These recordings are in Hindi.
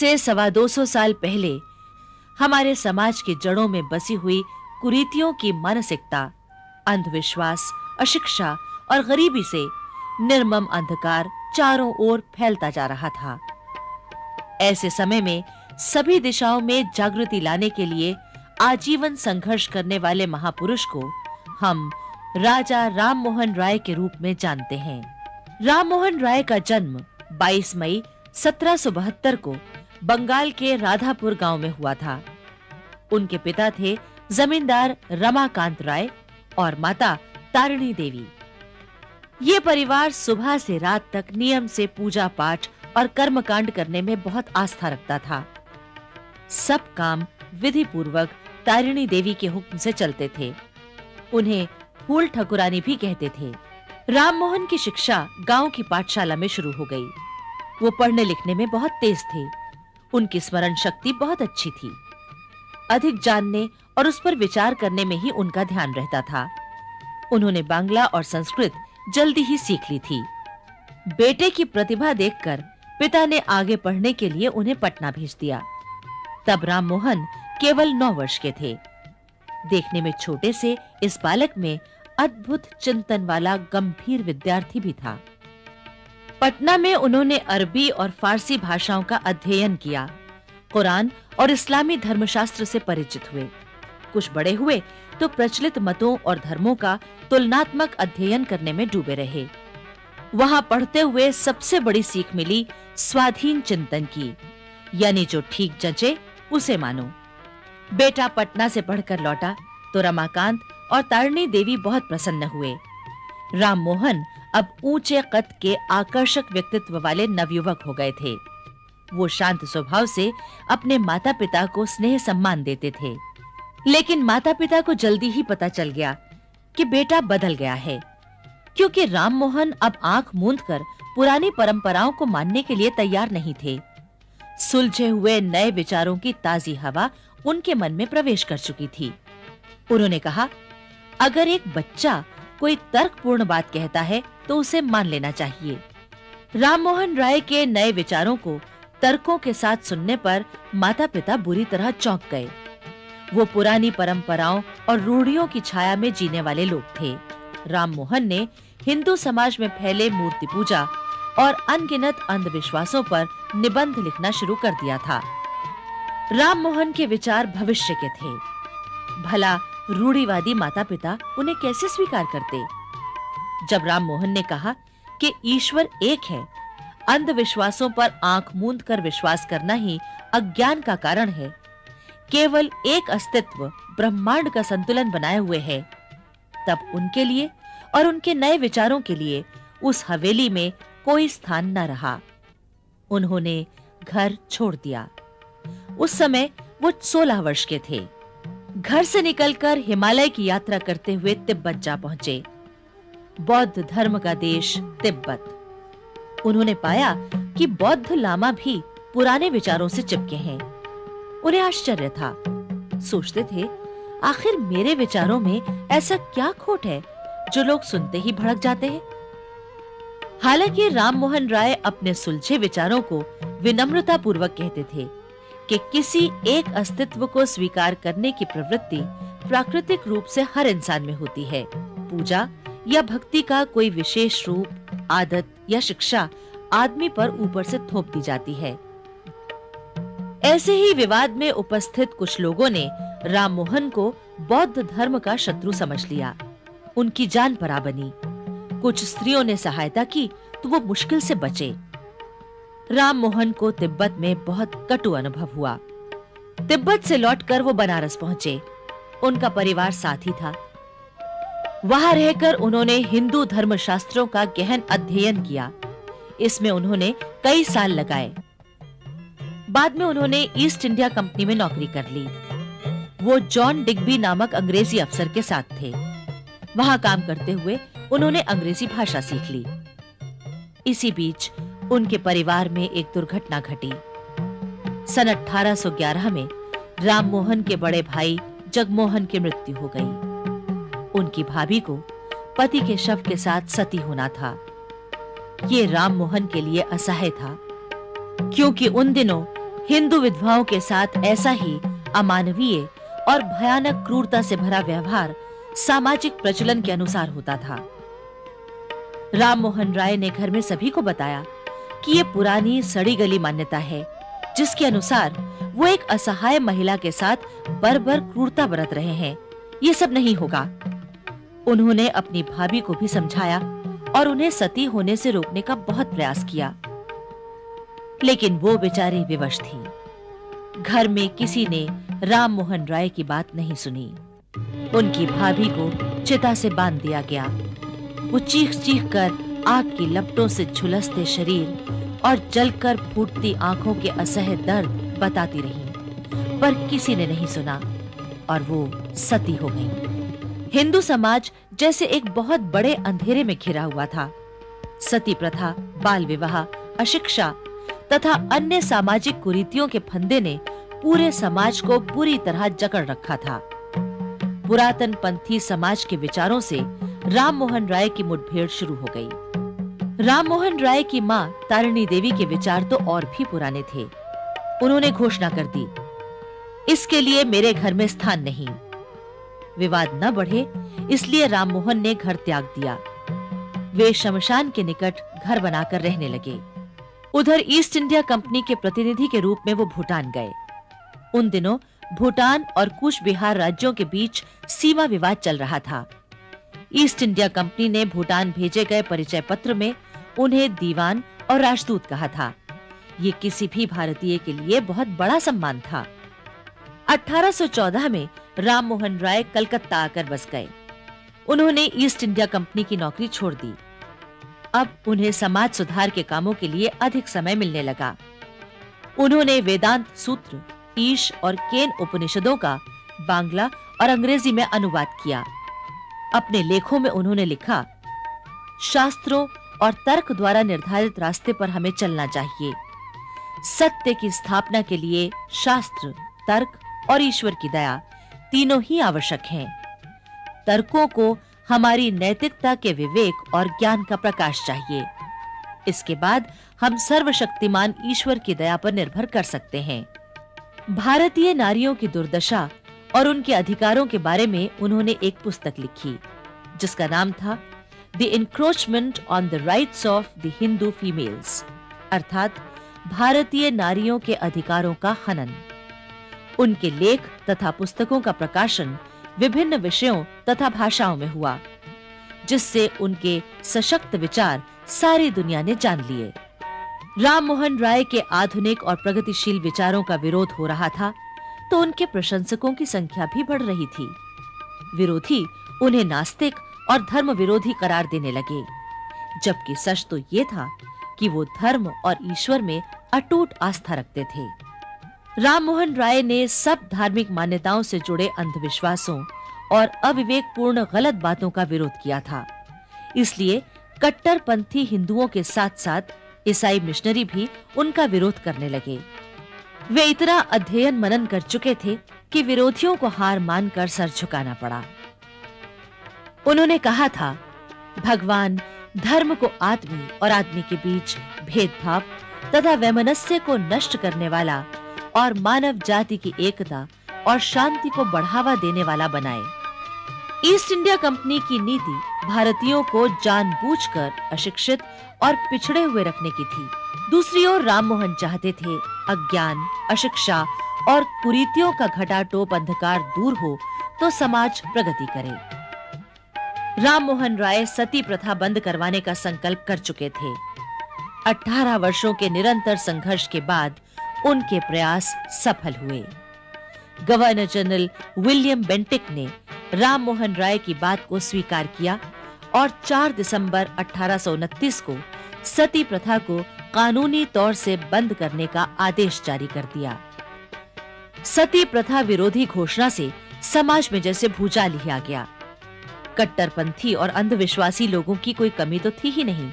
से 225 साल पहले हमारे समाज की जड़ों में बसी हुई कुरीतियों की मानसिकता, अंधविश्वास, अशिक्षा और गरीबी से निर्मम अंधकार चारों ओर फैलता जा रहा था। ऐसे समय में सभी दिशाओं में जागृति लाने के लिए आजीवन संघर्ष करने वाले महापुरुष को हम राजा राममोहन राय के रूप में जानते हैं। राममोहन राय का जन्म 22 मई 1772 को बंगाल के राधापुर गांव में हुआ था। उनके पिता थे जमींदार रमाकांत राय और माता तारिणी देवी। ये परिवार सुबह से रात तक नियम से पूजा पाठ और कर्मकांड करने में बहुत आस्था रखता था। सब काम विधि पूर्वक तारिणी देवी के हुक्म से चलते थे। उन्हें फूल ठकुरानी भी कहते थे। राममोहन की शिक्षा गांव की पाठशाला में शुरू हो गई। वो पढ़ने लिखने में बहुत तेज थे। उनकी स्मरण शक्ति बहुत अच्छी थी। अधिक जानने और उस पर विचार करने में ही उनका ध्यान रहता था। उन्होंने बांग्ला और संस्कृत जल्दी ही सीख ली थी। बेटे की प्रतिभा देखकर पिता ने आगे पढ़ने के लिए उन्हें पटना भेज दिया। तब राममोहन केवल 9 वर्ष के थे। देखने में छोटे से इस बालक में अद्भुत चिंतन वाला गंभीर विद्यार्थी भी था। पटना में उन्होंने अरबी और फारसी भाषाओं का अध्ययन किया। कुरान और इस्लामी धर्मशास्त्र से परिचित हुए। कुछ बड़े हुए तो प्रचलित मतों और धर्मों का तुलनात्मक अध्ययन करने में डूबे रहे। वहां पढ़ते हुए सबसे बड़ी सीख मिली स्वाधीन चिंतन की, यानी जो ठीक जचे उसे मानो। बेटा पटना से पढ़कर लौटा तो रमाकांत और तारिणी देवी बहुत प्रसन्न हुए। राममोहन अब ऊंचे कद के आकर्षक व्यक्तित्व वाले नवयुवक हो गए थे। वो शांत स्वभाव से अपने माता-पिता को स्नेह सम्मान देते थे। लेकिन माता-पिता को जल्दी ही पता चल गया कि बेटा बदल गया है, क्योंकि राममोहन अब आंख मूंदकर पुरानी परंपराओं को मानने के लिए तैयार नहीं थे। सुलझे हुए नए विचारों की ताजी हवा उनके मन में प्रवेश कर चुकी थी। उन्होंने कहा, अगर एक बच्चा कोई तर्कपूर्ण बात कहता है तो उसे मान लेना चाहिए। राममोहन राय के नए विचारों को तर्कों के साथ सुनने पर माता-पिता बुरी तरह चौंक गए। वो पुरानी परंपराओं और रूढ़ियों की छाया में जीने वाले लोग थे। राममोहन ने हिंदू समाज में फैले मूर्ति पूजा और अनगिनत अंधविश्वासों पर निबंध लिखना शुरू कर दिया था। राममोहन के विचार भविष्य के थे। भला रूढ़िवादी माता-पिता उन्हें कैसे स्वीकार करते? जब राममोहन ने कहा कि ईश्वर एक है, अंधविश्वासों पर आंख मूंद कर विश्वास करना ही अज्ञान का कारण है, केवल एक अस्तित्व ब्रह्मांड का संतुलन बनाए हुए है, तब उनके लिए और उनके नए विचारों के लिए उस हवेली में कोई स्थान न रहा। उन्होंने घर छोड़ दिया। उस समय वो 16 वर्ष के थे। घर से निकलकर हिमालय की यात्रा करते हुए तिब्बत जा पहुंचे। बौद्ध धर्म का देश तिब्बत। उन्होंने पाया कि बौद्ध लामा भी पुराने विचारों से चिपके हैं। उन्हें आश्चर्य था। सोचते थे, आखिर मेरे विचारों में ऐसा क्या खोट है जो लोग सुनते ही भड़क जाते हैं? हालांकि राममोहन राय अपने सुलझे विचारों को विनम्रता पूर्वक कहते थे कि किसी एक अस्तित्व को स्वीकार करने की प्रवृत्ति प्राकृतिक रूप से हर इंसान में होती है। पूजा या भक्ति का कोई विशेष रूप, आदत या शिक्षा आदमी पर ऊपर से थोप दी जाती है। ऐसे ही विवाद में उपस्थित कुछ लोगों ने राममोहन को बौद्ध धर्म का शत्रु समझ लिया। उनकी जान परा बनी। कुछ स्त्रियों ने सहायता की तो वो मुश्किल से बचे। राममोहन को तिब्बत में बहुत कटु अनुभव हुआ। तिब्बत से लौटकर वो बनारस पहुंचे। उनका परिवार साथ ही था। वहां रहकर उन्होंने हिंदू धर्मशास्त्रों का गहन अध्ययन किया। इसमें उन्होंने कई साल लगाए। बाद में उन्होंने ईस्ट इंडिया कंपनी में नौकरी कर ली। वो जॉन डिग्बी नामक अंग्रेजी अफसर के साथ थे। वहां काम करते हुए उन्होंने अंग्रेजी भाषा सीख ली। इसी बीच उनके परिवार में एक दुर्घटना घटी। सन 1811 में राममोहन के बड़े भाई जगमोहन की मृत्यु हो गई। उनकी भाभी को पति के शव के साथ सती होना था। ये राममोहन के लिए असह्य था, क्योंकि उन दिनों हिंदू विधवाओं के साथ ऐसा ही अमानवीय और भयानक क्रूरता से भरा व्यवहार सामाजिक प्रचलन के अनुसार होता था। राम मोहन राय ने घर में सभी को बताया कि ये पुरानी सड़ी गली मान्यता है, जिसके अनुसार वो एक असहाय महिला के साथ बर्बर क्रूरता बरत रहे हैं। ये सब नहीं होगा। उन्होंने अपनी भाभी को भी समझाया और उन्हें सती होने से रोकने का बहुत प्रयास किया, लेकिन वो बेचारी विवश थी। घर में किसी ने राम मोहन राय की बात नहीं सुनी। उनकी भाभी को चिता से बांध दिया गया। वो चीख-चीख कर आग की लपटों से झुलसते शरीर और जलकर फूटती आंखों के असह्य दर्द बताती रही, पर किसी ने नहीं सुना और वो सती हो गई। हिंदू समाज जैसे एक बहुत बड़े अंधेरे में घिरा हुआ था। सती प्रथा, बाल विवाह, अशिक्षा तथा अन्य सामाजिक कुरीतियों के फंदे ने पूरे समाज को बुरी तरह जकड़ रखा था। पुरातन पंथी समाज के विचारों से राम मोहन राय की मुठभेड़ शुरू हो गई। राम मोहन राय की मां तारिणी देवी के विचार तो और भी पुराने थे। उन्होंने घोषणा कर दी, इसके लिए मेरे घर में स्थान नहीं। विवाद न बढ़े इसलिए राम मोहन ने घर त्याग दिया। वे शमशान के निकट घर बनाकर रहने लगे। उधर ईस्ट इंडिया कंपनी के प्रतिनिधि के रूप में वो भूटान गए। उन दिनों भूटान और कूच बिहार राज्यों के बीच सीमा विवाद चल रहा था। ईस्ट इंडिया कंपनी ने भूटान भेजे गए परिचय पत्र में उन्हें दीवान और राजदूत कहा था। ये किसी भी भारतीय के लिए बहुत बड़ा सम्मान था। 1814 में राम मोहन राय कलकत्ता आकर बस गए। उन्होंने ईस्ट इंडिया कंपनी की नौकरी छोड़ दी। अब उन्हें समाज सुधार के कामों के लिए अधिक समय मिलने लगा। उन्होंने वेदांत सूत्र, ईश और केन उपनिषदों का बांग्ला और अंग्रेजी में अनुवाद किया। अपने लेखों में उन्होंने लिखा, शास्त्रों और तर्क द्वारा निर्धारित रास्ते पर हमें चलना चाहिए। सत्य की स्थापना के लिए शास्त्र, तर्क और ईश्वर की दया तीनों ही आवश्यक हैं। तर्कों को हमारी नैतिकता के विवेक और ज्ञान का प्रकाश चाहिए। इसके बाद हम सर्वशक्तिमान ईश्वर की दया पर निर्भर कर सकते हैं। भारतीय नारियों की दुर्दशा और उनके अधिकारों के बारे में उन्होंने एक पुस्तक लिखी, जिसका नाम था the encroachment on the rights of the Hindu females, अर्थात भारतीय नारियों के अधिकारों का हनन। उनके लेख तथा पुस्तकों का प्रकाशन विभिन्न विषयों तथा भाषाओं में हुआ, जिससे उनके सशक्त विचार सारी दुनिया ने जान लिए। राम मोहन राय के आधुनिक और प्रगतिशील विचारों का विरोध हो रहा था, तो उनके प्रशंसकों की संख्या भी बढ़ रही थी। विरोधी उन्हें नास्तिक और धर्म विरोधी करार देने लगे, जबकि सच तो ये था कि वो धर्म और ईश्वर में अटूट आस्था रखते थे। राम मोहन राय ने सब धार्मिक मान्यताओं से जुड़े अंधविश्वासों और अविवेकपूर्ण गलत बातों का विरोध किया था। इसलिए कट्टरपंथी हिंदुओं के साथ-साथ ईसाई मिशनरी भी उनका विरोध करने लगे। वे इतना अध्ययन मनन कर चुके थे कि विरोधियों को हार मानकर सर झुकाना पड़ा। उन्होंने कहा था, भगवान धर्म को आदमी और आदमी के बीच भेदभाव तथा वैमनस्य को नष्ट करने वाला और मानव जाति की एकता और शांति को बढ़ावा देने वाला बनाए। ईस्ट इंडिया कंपनी की नीति भारतीयों को जानबूझकर अशिक्षित और पिछड़े हुए रखने की थी। दूसरी ओर राम मोहन चाहते थे अज्ञान, अशिक्षा और कुरीतियों का घटाटोप अंधकार दूर हो तो समाज प्रगति करे। राम मोहन राय सती प्रथा बंद करवाने का संकल्प कर चुके थे। 18 वर्षों के निरंतर संघर्ष के बाद उनके प्रयास सफल हुए। गवर्नर जनरल विलियम बेंटिक ने राम मोहन राय की बात को स्वीकार किया और 4 दिसंबर 1829 को सती प्रथा को कानूनी तौर से बंद करने का आदेश जारी कर दिया। सती प्रथा विरोधी घोषणा से समाज में जैसे भूचाल ही आ गया। कट्टरपंथी और अंधविश्वासी लोगों की कोई कमी तो थी ही नहीं।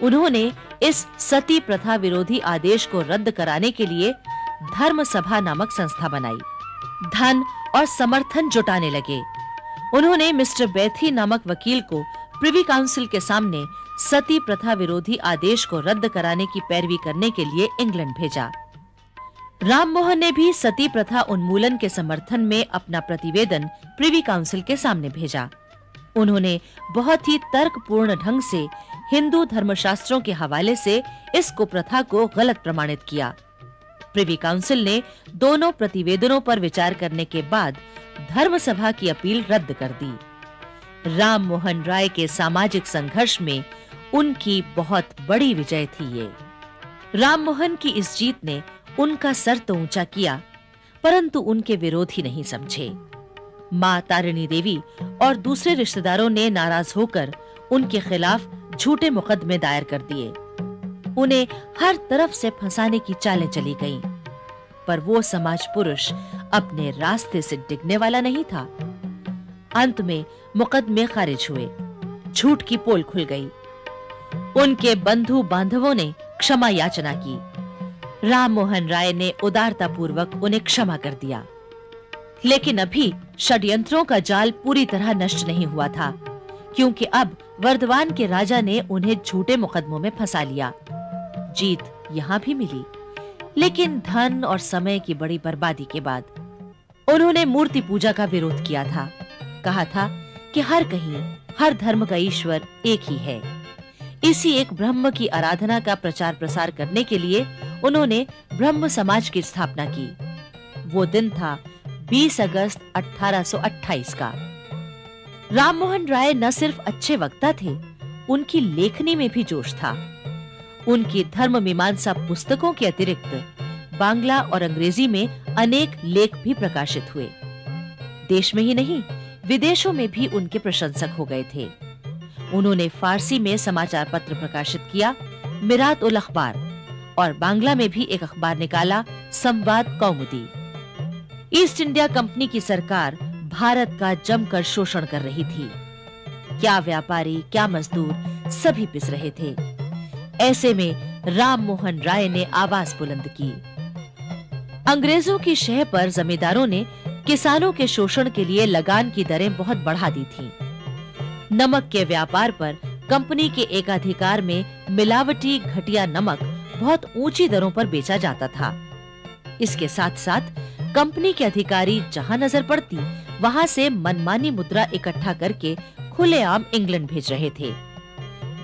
उन्होंने इस सती प्रथा विरोधी आदेश को रद्द कराने के लिए धर्म सभा नामक संस्था बनाई। धन और समर्थन जुटाने लगे। उन्होंने मिस्टर बेथी नामक वकील को प्रिवी काउंसिल के सामने सती प्रथा विरोधी आदेश को रद्द कराने की पैरवी करने के लिए इंग्लैंड भेजा। राममोहन ने भी सती प्रथा उन्मूलन के समर्थन में अपना प्रतिवेदन प्रिवी काउंसिल के सामने भेजा। उन्होंने बहुत ही तर्कपूर्ण ढंग से हिंदू धर्मशास्त्रों के हवाले से इस कुप्रथा को गलत प्रमाणित किया। प्रिवी काउंसिल ने दोनों प्रतिवेदनों पर विचार करने के बाद धर्म सभा की अपील रद्द कर दी। राममोहन राय के सामाजिक संघर्ष में उनकी बहुत बड़ी विजय थी ये। राममोहन की इस जीत ने उनका सर तो ऊंचा किया, परंतु उनके विरोधी नहीं समझे। मां तारिणी देवी और दूसरे रिश्तेदारों ने नाराज होकर उनके खिलाफ झूठे मुकदमे दायर कर दिए। उन्हें हर तरफ से फंसाने की चालें चली गईं, पर वो समाज पुरुष अपने रास्ते से डिगने वाला नहीं था। अंत में मुकदमे खारिज हुए, झूठ की पोल खुल गई। उनके बंधु बांधवों ने क्षमा याचना की। राममोहन राय ने उदारतापूर्वक उन्हें क्षमा कर दिया। लेकिन अभी षड्यंत्रों का जाल पूरी तरह नष्ट नहीं हुआ था, क्योंकि अब वर्धमान के राजा ने उन्हें झूठे मुकदमों में फंसा लिया। जीत यहाँ भी मिली, लेकिन धन और समय की बड़ी बर्बादी के बाद। उन्होंने मूर्ति पूजा का विरोध किया था। कहा था कि हर कहीं हर धर्म का ईश्वर एक ही है। इसी एक ब्रह्म की आराधना का प्रचार प्रसार करने के लिए उन्होंने ब्रह्म समाज की स्थापना की। वो दिन था 20 अगस्त 1828 का। राममोहन राय न सिर्फ अच्छे वक्ता थे, उनकी लेखनी में भी जोश था। उनकी धर्म मीमांसा पुस्तकों के अतिरिक्त बांग्ला और अंग्रेजी में अनेक लेख भी प्रकाशित हुए। देश में ही नहीं, विदेशों में भी उनके प्रशंसक हो गए थे। उन्होंने फारसी में समाचार पत्र प्रकाशित किया, मिरात उल अखबार, और बांग्ला में भी एक अखबार निकाला, संवाद कौमुदी। ईस्ट इंडिया कंपनी की सरकार भारत का जमकर शोषण कर रही थी। क्या व्यापारी, क्या मजदूर, सभी पिस रहे थे। ऐसे में राममोहन राय ने आवाज बुलंद की। अंग्रेजों की शह पर जमींदारों ने किसानों के शोषण के लिए लगान की दरें बहुत बढ़ा दी थीं। नमक के व्यापार पर कंपनी के एकाधिकार में मिलावटी घटिया नमक बहुत ऊंची दरों पर बेचा जाता था। इसके साथ साथ कंपनी के अधिकारी जहां नजर पड़ती वहां से मनमानी मुद्रा इकट्ठा करके खुलेआम इंग्लैंड भेज रहे थे।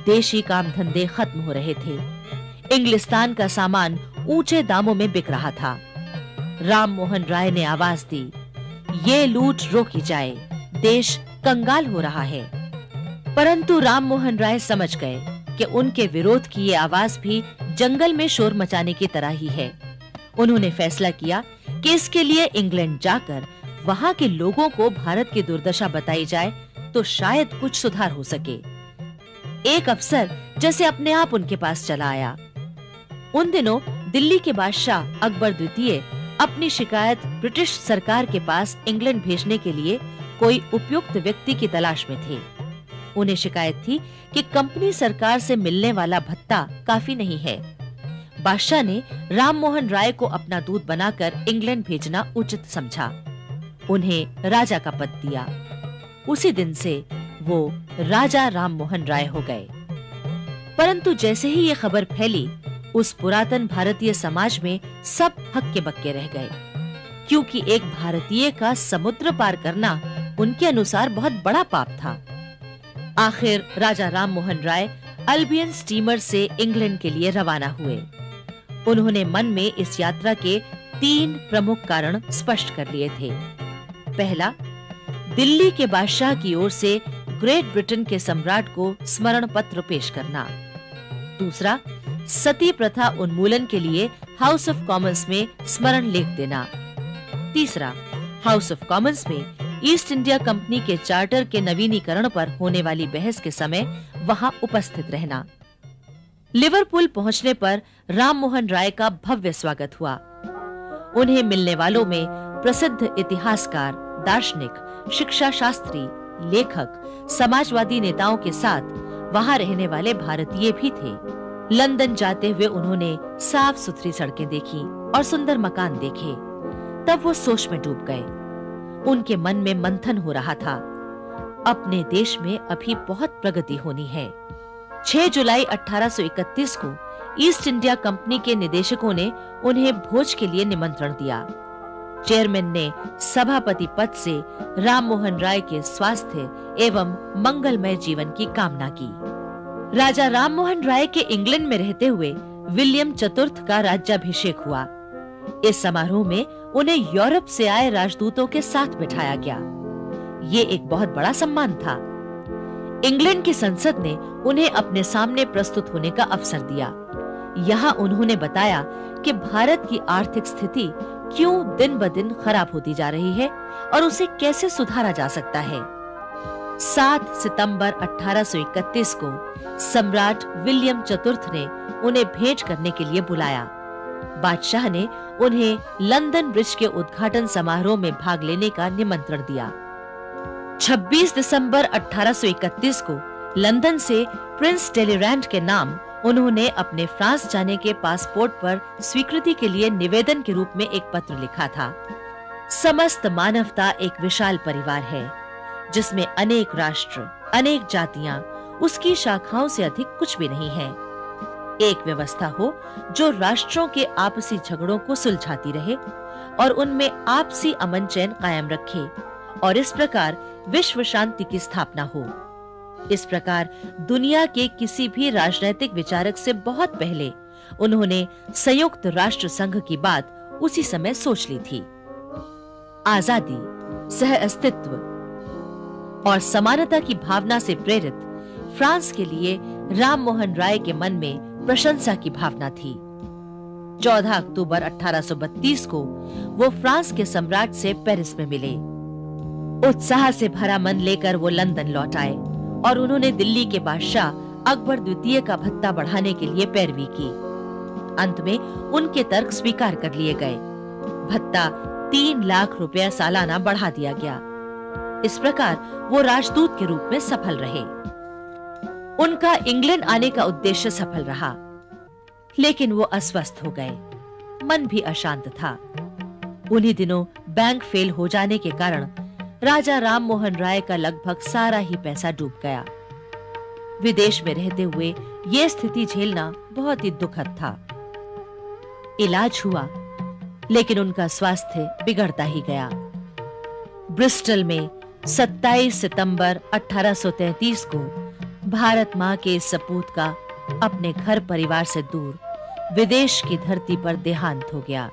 देशी काम धंधे खत्म हो रहे थे। इंग्लिस्तान का सामान ऊंचे दामों में बिक रहा था। राममोहन राय ने आवाज दी, ये लूट रोकी जाए, देश कंगाल हो रहा है। परंतु राममोहन राय समझ गए कि उनके विरोध की ये आवाज भी जंगल में शोर मचाने की तरह ही है। उन्होंने फैसला किया कि इसके लिए इंग्लैंड जाकर वहां के लोगों को भारत की दुर्दशा बताई जाए तो शायद कुछ सुधार हो सके। एक अफसर जैसे अपने आप उनके पास चला आया। उन दिनों दिल्ली के बादशाह अकबर द्वितीय अपनी शिकायत ब्रिटिश सरकार के पास इंग्लैंड भेजने के लिए कोई उपयुक्त व्यक्ति की तलाश में थे। उन्हें शिकायत थी कि कंपनी सरकार से मिलने वाला भत्ता काफी नहीं है। बादशाह ने राममोहन राय को अपना दूत बनाकर इंग्लैंड भेजना उचित समझा। उन्हें राजा का पद दिया। उसी दिन से वो राजा राममोहन राय हो गए। परंतु जैसे ही ये खबर फैली, उस पुरातन भारतीय समाज में सब हक्के बक्के रह गए, क्योंकि एक भारतीय का समुद्र पार करना उनके अनुसार बहुत बड़ा पाप था। आखिर राजा राममोहन राय अल्बियन स्टीमर से इंग्लैंड के लिए रवाना हुए। उन्होंने मन में इस यात्रा के 3 प्रमुख कारण स्पष्ट कर लिए थे। पहला, दिल्ली के बादशाह की ओर से ग्रेट ब्रिटेन के सम्राट को स्मरण पत्र पेश करना। दूसरा, सती प्रथा उन्मूलन के लिए हाउस ऑफ कॉमन्स में स्मरण लेख देना। तीसरा, हाउस ऑफ कॉमन्स में ईस्ट इंडिया कंपनी के चार्टर के नवीनीकरण पर होने वाली बहस के समय वहां उपस्थित रहना। लिवरपूल पहुंचने पर राममोहन राय का भव्य स्वागत हुआ। उन्हें मिलने वालों में प्रसिद्ध इतिहासकार, दार्शनिक, शिक्षा शास्त्री, लेखक, समाजवादी नेताओं के साथ वहां रहने वाले भारतीय भी थे। लंदन जाते हुए उन्होंने साफ सुथरी सड़कें देखी और सुंदर मकान देखे। तब वो सोच में डूब गए। उनके मन में मंथन हो रहा था, अपने देश में अभी बहुत प्रगति होनी है। 6 जुलाई 1831 को ईस्ट इंडिया कंपनी के निदेशकों ने उन्हें भोज के लिए निमंत्रण दिया। चेयरमैन ने सभापति पद से राममोहन राय के स्वास्थ्य एवं मंगलमय जीवन की कामना की। राजा राममोहन राय के इंग्लैंड में रहते हुए विलियम चतुर्थ का राज्याभिषेक हुआ। इस समारोह में उन्हें यूरोप से आए राजदूतों के साथ बिठाया गया। ये एक बहुत बड़ा सम्मान था। इंग्लैंड की संसद ने उन्हें अपने सामने प्रस्तुत होने का अवसर दिया। यहाँ उन्होंने बताया कि भारत की आर्थिक स्थिति क्यों दिन ब दिन खराब होती जा रही है और उसे कैसे सुधारा जा सकता है। 7 सितंबर 1831 को सम्राट विलियम चतुर्थ ने उन्हें भेंट करने के लिए बुलाया। बादशाह ने उन्हें लंदन ब्रिज के उद्घाटन समारोह में भाग लेने का निमंत्रण दिया। 26 दिसंबर 1831 को लंदन से प्रिंस टेलीरैंड के नाम उन्होंने अपने फ्रांस जाने के पासपोर्ट पर स्वीकृति के लिए निवेदन के रूप में एक पत्र लिखा था। समस्त मानवता एक विशाल परिवार है जिसमें अनेक राष्ट्र, अनेक जातियां, उसकी शाखाओं से अधिक कुछ भी नहीं है। एक व्यवस्था हो जो राष्ट्रों के आपसी झगड़ों को सुलझाती रहे और उनमें आपसी अमन चैन कायम रखे और इस प्रकार विश्व शांति की स्थापना हो। इस प्रकार दुनिया के किसी भी राजनैतिक विचारक से बहुत पहले उन्होंने संयुक्त राष्ट्र संघ की बात उसी समय सोच ली थी। आजादी, सह अस्तित्व और समानता की भावना से प्रेरित फ्रांस के लिए राममोहन राय के मन में प्रशंसा की भावना थी। 14 अक्टूबर 1832 को वो फ्रांस के सम्राट से पेरिस में मिले। उत्साह से भरा मन लेकर वो लंदन लौट आए और उन्होंने दिल्ली के बादशाह अकबर द्वितीय का भत्ता बढ़ाने के लिए पैरवी की। अंत में उनके तर्क स्वीकार कर लिए गए। भत्ता 3 लाख रुपया सालाना बढ़ा दिया गया। इस प्रकार वो राजदूत के रूप में सफल रहे। उनका इंग्लैंड आने का उद्देश्य सफल रहा, लेकिन वो अस्वस्थ हो गए। मन भी अशांत था। उन्हीं दिनों बैंक फेल हो जाने के कारण राजा राममोहन राय का लगभग सारा ही पैसा डूब गया। विदेश में रहते हुए ये स्थिति झेलना बहुत ही दुखद था। इलाज हुआ, लेकिन उनका स्वास्थ्य बिगड़ता ही गया। ब्रिस्टल में 27 सितंबर 1833 को भारत मां के इस सपूत का अपने घर परिवार से दूर विदेश की धरती पर देहांत हो गया।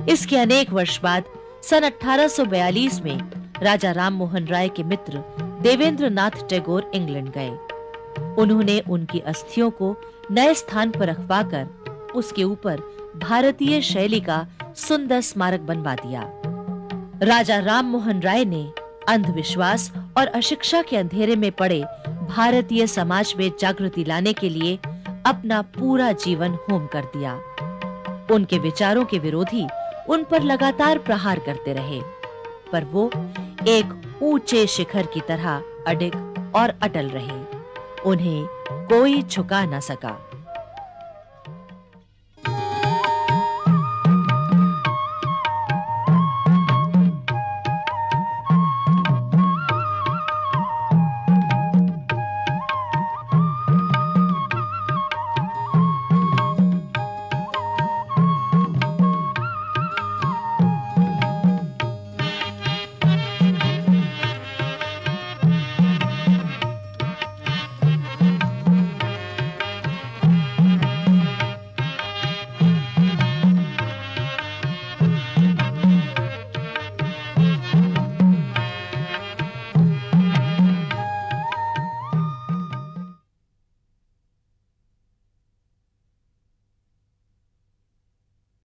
इसके अनेक वर्ष बाद सन 1842 में राजा राममोहन राय के मित्र देवेंद्र नाथ टैगोर इंग्लैंड गए। उन्होंने उनकी अस्थियों को नए स्थान पर रखवाकर उसके ऊपर भारतीय शैली का सुंदर स्मारक बनवा दिया। राजा राममोहन राय ने अंधविश्वास और अशिक्षा के अंधेरे में पड़े भारतीय समाज में जागृति लाने के लिए अपना पूरा जीवन होम कर दिया। उनके विचारों के विरोधी उन पर लगातार प्रहार करते रहे, पर वो एक ऊंचे शिखर की तरह अडिग और अटल रहे। उन्हें कोई झुका न सका।